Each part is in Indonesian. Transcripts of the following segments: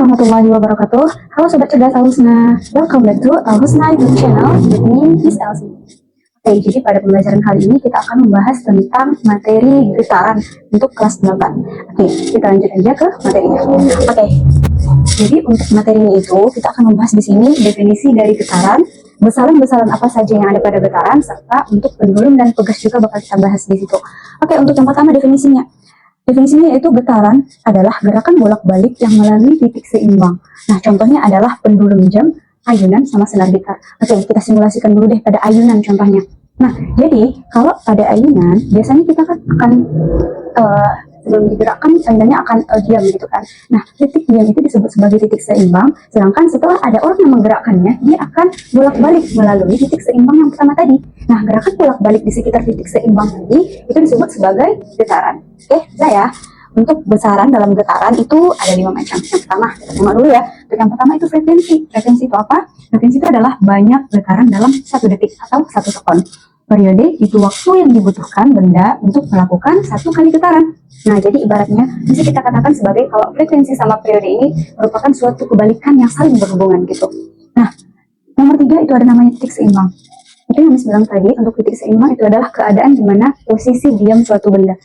warahmatullahi wabarakatuh. Halo Sobat Cerdas Al-Husna, welcome back to Al-Husna YouTube channel with me, Miss Elsie. Oke, jadi pada pembelajaran kali ini kita akan membahas tentang materi getaran untuk kelas 8. Oke, kita lanjut aja ke materinya. Oke, jadi untuk materinya itu kita akan membahas di sini definisi dari getaran, besaran-besaran apa saja yang ada pada getaran, serta untuk pendulum dan pegas juga bakal kita bahas di situ. Oke, untuk yang pertama definisinya. Definisinya yaitu getaran adalah gerakan bolak-balik yang melalui titik seimbang. Nah, contohnya adalah pendulum jam, ayunan, sama senar gitar. Oke, kita simulasikan dulu deh pada ayunan contohnya. Nah, jadi kalau pada ayunan, biasanya kita kan akan sebelum digerakkan, ayunannya akan diam gitu kan. Nah, titik diam itu disebut sebagai titik seimbang, sedangkan setelah ada orang yang menggerakkannya, dia akan bolak-balik melalui titik seimbang yang pertama tadi. Nah, gerakan bolak-balik di sekitar titik seimbang tadi, itu disebut sebagai getaran. Oke, saya untuk besaran dalam getaran itu ada 5 macam. Yang pertama, kita simak dulu ya. Untuk yang pertama itu frekuensi. Frekuensi itu apa? Frekuensi itu adalah banyak getaran dalam 1 detik atau 1 sekon. Periode itu waktu yang dibutuhkan benda untuk melakukan 1 kali getaran. Nah, jadi ibaratnya bisa kita katakan sebagai kalau frekuensi sama periode ini merupakan suatu kebalikan yang saling berhubungan gitu. Nah, nomor 3 itu ada namanya titik seimbang. Itu yang bilang tadi, untuk titik seimbang itu adalah keadaan di mana posisi diam suatu benda.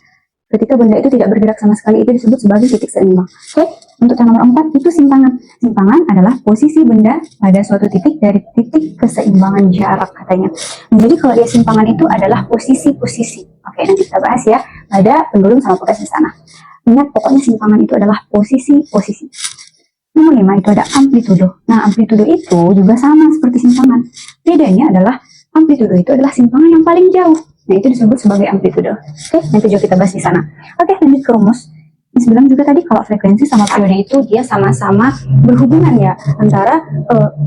Ketika benda itu tidak bergerak sama sekali, itu disebut sebagai titik seimbang. Oke, untuk yang nomor 4 itu simpangan. Simpangan adalah posisi benda pada suatu titik dari titik keseimbangan jarak katanya. Nah, jadi kalau dia simpangan itu adalah posisi-posisi. Oke, nanti kita bahas ya pada pendulum sama pegas di sana. Ingat, pokoknya simpangan itu adalah posisi-posisi. Nomor 5 itu ada amplitudo. Nah, amplitudo itu juga sama seperti simpangan. Bedanya adalah amplitudo itu adalah simpangan yang paling jauh. Nah, itu disebut sebagai amplitudo. Oke, nanti juga kita bahas di sana. Oke, lanjut ke rumus. Miss bilang juga tadi kalau frekuensi sama periode itu dia sama-sama berhubungan ya antara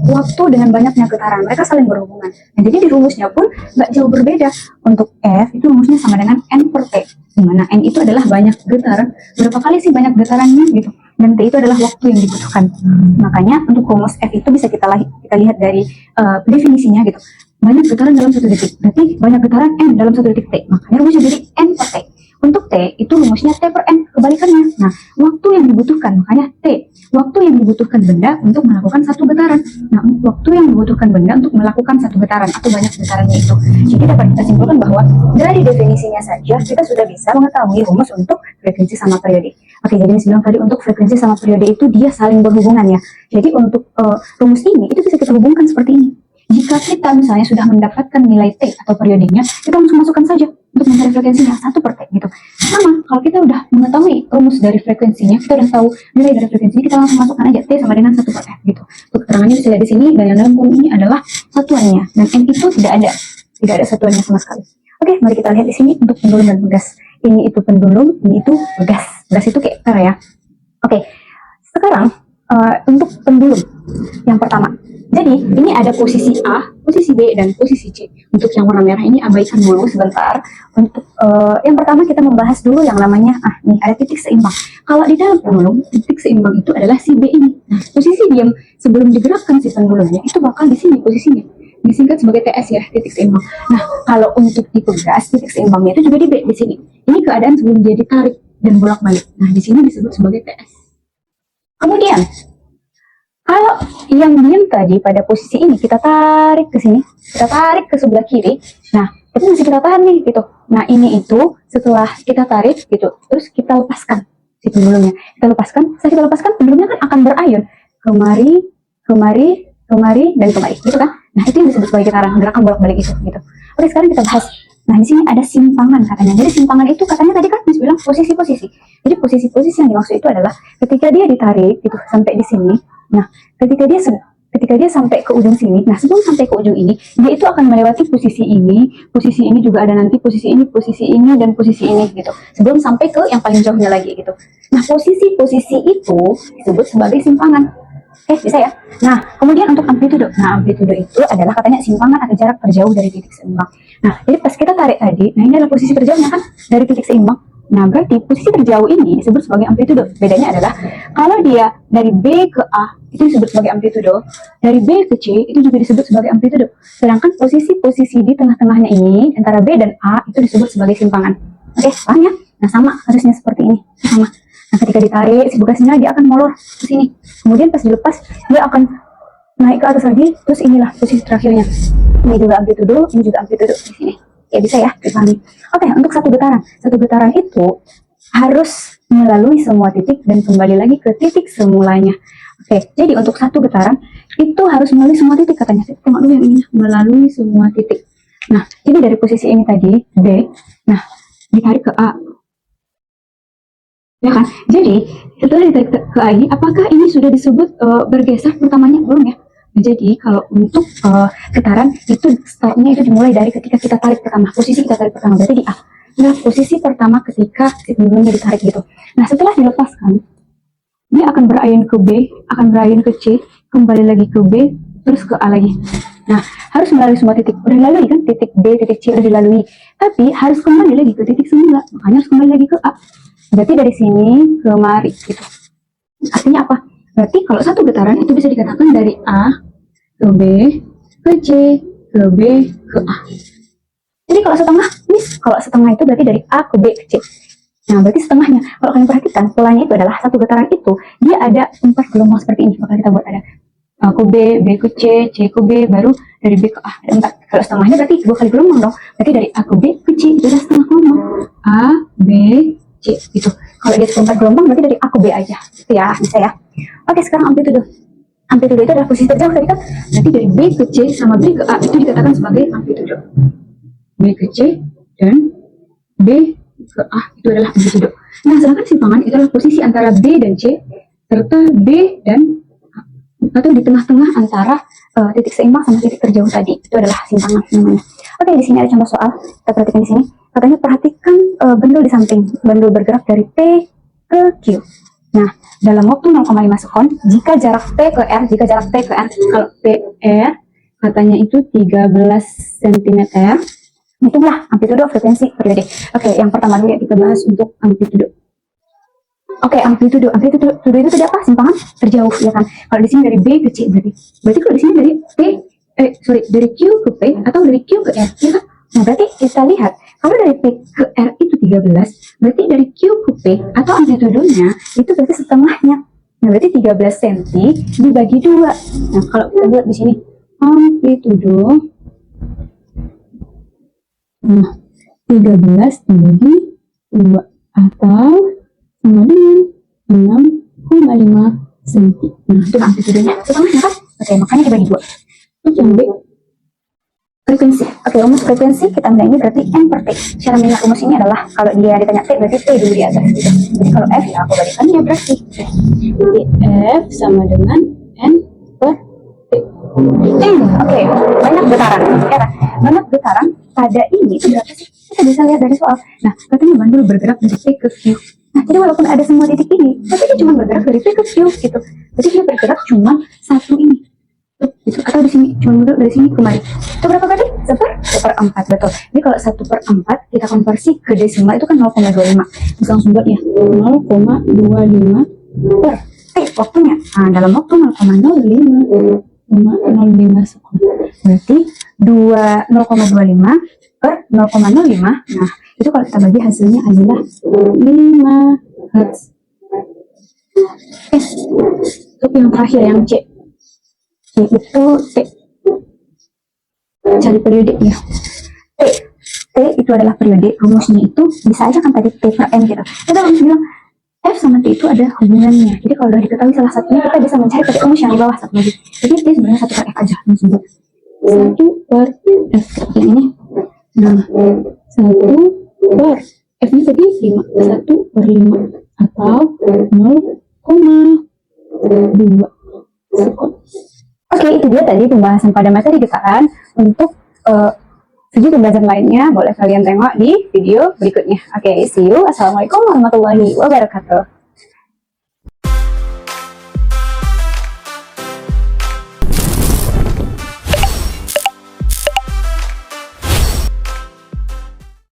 waktu dengan banyaknya getaran. Mereka saling berhubungan. Nah, jadi di rumusnya pun nggak jauh berbeda. Untuk F itu rumusnya sama dengan N per T. Di mana N itu adalah banyak getaran. Berapa kali sih banyak getarannya gitu. Dan T itu adalah waktu yang dibutuhkan. Makanya untuk rumus F itu bisa kita lihat dari definisinya gitu. Banyak getaran dalam 1 detik, berarti banyak getaran N dalam 1 detik T. Makanya rumusnya jadi N per T. Untuk T, itu rumusnya T per N, kebalikannya. Nah, waktu yang dibutuhkan, makanya T. Waktu yang dibutuhkan benda untuk melakukan 1 getaran. Nah, waktu yang dibutuhkan benda untuk melakukan 1 getaran, atau banyak getarannya itu. Jadi dapat kita simpulkan bahwa dari definisinya saja, kita sudah bisa mengetahui rumus untuk frekuensi sama periode. Oke, jadi Miss bilang tadi untuk frekuensi sama periode itu dia saling berhubungan ya. Jadi untuk rumus ini, itu bisa kita hubungkan seperti ini. Jika kita misalnya sudah mendapatkan nilai T atau periodenya, kita langsung masukkan saja untuk mencari frekuensinya 1 per T gitu. Sama, kalau kita udah mengetahui rumus dari frekuensinya, kita udah tahu nilai dari frekuensinya, kita langsung masukkan aja T sama dengan 1 per F gitu. Untuk keterangannya bisa lihat di sini, dan yang dalam kolom ini adalah satuannya, dan N itu tidak ada satuannya sama sekali. Oke, mari kita lihat di sini untuk pendulum dan pegas. Ini itu pendulum, ini itu pegas. Pegas itu kayak gitar ya. Oke, sekarang untuk pendulum yang pertama. Jadi, ini ada posisi A, posisi B, dan posisi C. Untuk yang warna merah ini abaikan dulu sebentar. Untuk yang pertama kita membahas dulu yang namanya, ini ada titik seimbang. Kalau di dalam pendulum, titik seimbang itu adalah si B ini. Nah, posisi diam sebelum digerakkan si pendulumnya, itu bakal di sini posisinya. Disingkat sebagai TS ya, titik seimbang. Nah, kalau untuk di pegas, titik seimbangnya itu juga di B, di sini. Ini keadaan sebelum dia ditarik dan bolak-balik. Nah, di sini disebut sebagai TS. Kemudian, kalau yang diam tadi pada posisi ini kita tarik ke sini, kita tarik ke sebelah kiri. Nah, itu masih kita tahan nih gitu. Nah, ini itu setelah kita tarik gitu, terus kita lepaskan si pendulumnya. Kita lepaskan, setelah kita lepaskan pendulumnya kan akan berayun kemari, kemari, kemari, dan kemari, gitu kan? Nah, itu yang disebut sebagai gerakan bolak-balik itu gitu. Oke, sekarang kita bahas. Nah, di sini ada simpangan katanya. Jadi simpangan itu katanya tadi kan Miss bilang posisi-posisi. Jadi posisi-posisi yang dimaksud itu adalah ketika dia ditarik gitu sampai di sini. Nah, ketika dia sampai ke ujung sini, nah sebelum sampai ke ujung ini, dia itu akan melewati posisi ini juga ada nanti posisi ini, dan posisi ini gitu. Sebelum sampai ke yang paling jauhnya lagi gitu. Nah, posisi-posisi itu disebut sebagai simpangan. Oke, bisa ya? Nah, kemudian untuk amplitudo. Nah, amplitudo itu adalah katanya simpangan atau jarak terjauh dari titik seimbang. Nah, jadi pas kita tarik tadi, nah ini adalah posisi terjauhnya kan dari titik seimbang. Nah, berarti posisi terjauh ini disebut sebagai amplitudo. Bedanya adalah kalau dia dari B ke A itu disebut sebagai amplitudo, dari B ke C itu juga disebut sebagai amplitudo. Sedangkan posisi-posisi di tengah-tengahnya ini antara B dan A itu disebut sebagai simpangan. Oke, paham ya? Nah, sama harusnya seperti ini. Sama. Nah, ketika ditarik si bekasnya dia akan molor ke sini. Kemudian pas dilepas dia akan naik ke atas lagi. Terus inilah posisi terakhirnya. Ini juga amplitudo, ini juga amplitudo di sini. Ya bisa ya dipahami. Oke, untuk satu getaran itu harus melalui semua titik dan kembali lagi ke titik semulanya. Oke, jadi untuk satu getaran itu harus melalui semua titik katanya. Tengok dulu yang ini, melalui semua titik. Nah, jadi dari posisi ini tadi B, nah ditarik ke A, ya kan? Jadi setelah ditarik ke A ini, apakah ini sudah disebut bergeser pertamanya? Belum ya. Nah, jadi kalau untuk getaran itu startnya itu dimulai dari ketika kita tarik pertama, posisi kita tarik pertama berarti di A. Nah, posisi pertama ketika sebelumnya ditarik gitu. Nah, setelah dilepaskan, dia akan berayun ke B, akan berayun ke C, kembali lagi ke B, terus ke A lagi. Nah, harus melalui semua titik. Udah dilalui kan, titik B, titik C udah dilalui. Tapi harus kembali lagi ke titik semula, makanya harus kembali lagi ke A. Berarti dari sini kemari gitu. Artinya apa? Berarti kalau satu getaran itu bisa dikatakan dari A ke B, ke C, ke B, ke A. Jadi kalau setengah itu berarti dari A ke B ke C. Nah, berarti setengahnya. Kalau kalian perhatikan, polanya itu adalah satu getaran itu, dia ada 4 gelombang seperti ini. Maka kita buat ada A ke B, B ke C, C ke B, baru dari B ke A. Ada 4. Kalau setengahnya berarti 2 kali gelombang dong. Berarti dari A ke B ke C, itu adalah setengah gelombang. A, B, C, gitu. Kalau dia 4 gelombang, berarti dari A ke B aja. Gitu ya, bisa ya. Oke, sekarang amplitudo. Amplitudo itu adalah posisi terjauh tadi kan. Berarti dari B ke C sama B ke A itu dikatakan sebagai amplitudo. B ke C dan B ke A itu adalah amplitudo. Nah, sedangkan simpangan itu adalah posisi antara B dan C serta B dan A, atau di tengah-tengah antara titik seimbang sama titik terjauh tadi. Itu adalah simpangan namanya. Oke, di sini ada contoh soal. Kita perhatikan di sini. Katanya perhatikan bendul di samping. Bendul bergerak dari P ke Q. Nah, dalam waktu 0,5 sekon, jika jarak P ke R, kalau PR katanya itu 13 cm, hitunglah amplitudo, frekuensi, periode. Oke, yang pertama dulu ya kita bahas untuk amplitudo. Oke, amplitudo itu tadi apa? Simpangan terjauh, ya kan? Kalau di sini dari B ke C berarti kalau di sini dari dari Q ke P atau dari Q ke R, ya kan? Nah, berarti kita lihat kalau dari P ke R itu 13, berarti dari Q ke P atau amplitudonya itu berarti setengahnya. Nah, berarti 13 cm dibagi 2. Nah, kalau kita buat di sini amplitudo, nah 13 dibagi 2 atau sama dengan 6,5 cm. Nah, itu amplitudonya setengahnya kan? Oke, makanya dibagi 2. Terus yang B, frekuensi. Oke, rumus frekuensi kita ambil ini berarti N per T. Cara mengingat rumus ini adalah kalau dia ditanya T berarti T dulu di atas gitu. Jadi kalau F ya aku balikan ya berarti. Jadi F sama dengan N per T. Oke, banyak getaran. Ya kan? Banyak getaran pada ini itu berapa sih? Kita bisa lihat dari soal. Nah, katanya bandul bergerak dari P ke Q. Nah, jadi walaupun ada semua titik ini, tapi dia cuma bergerak dari P ke Q gitu. Jadi dia bergerak cuma satu ini. Gitu. Atau di sini cuma duduk dari sini kemari. Itu berapa tadi? 1/4, betul. Jadi kalau 1/4 kita konversi ke desimal itu kan 0,25. Bisa langsung buat ya. 0,25 per T waktunya. Nah, dalam waktu 0,05 sekon. Berarti 0,25 per 0,05. Nah, itu kalau kita bagi hasilnya adalah 5 Hz. Untuk yang terakhir yang C. Itu T. Cari periode ya. T itu adalah periode. Rumusnya itu bisa aja kan tadi T per N gitu. Kita harus bilang F sama T itu ada hubungannya. Jadi kalau sudah diketahui salah satunya, kita bisa mencari pakai rumus yang di bawah satu lagi. Jadi T sebenarnya 1 per F aja. Langsung buat 1 per F seperti ini. Nah, 1 per F ini tadi 1 per 5 atau 0,2 sekon. Oke, itu dia tadi pembahasan pada materi getaran. Untuk video pembelajaran lainnya boleh kalian tengok di video berikutnya. Oke, see you. Assalamualaikum warahmatullahi wabarakatuh.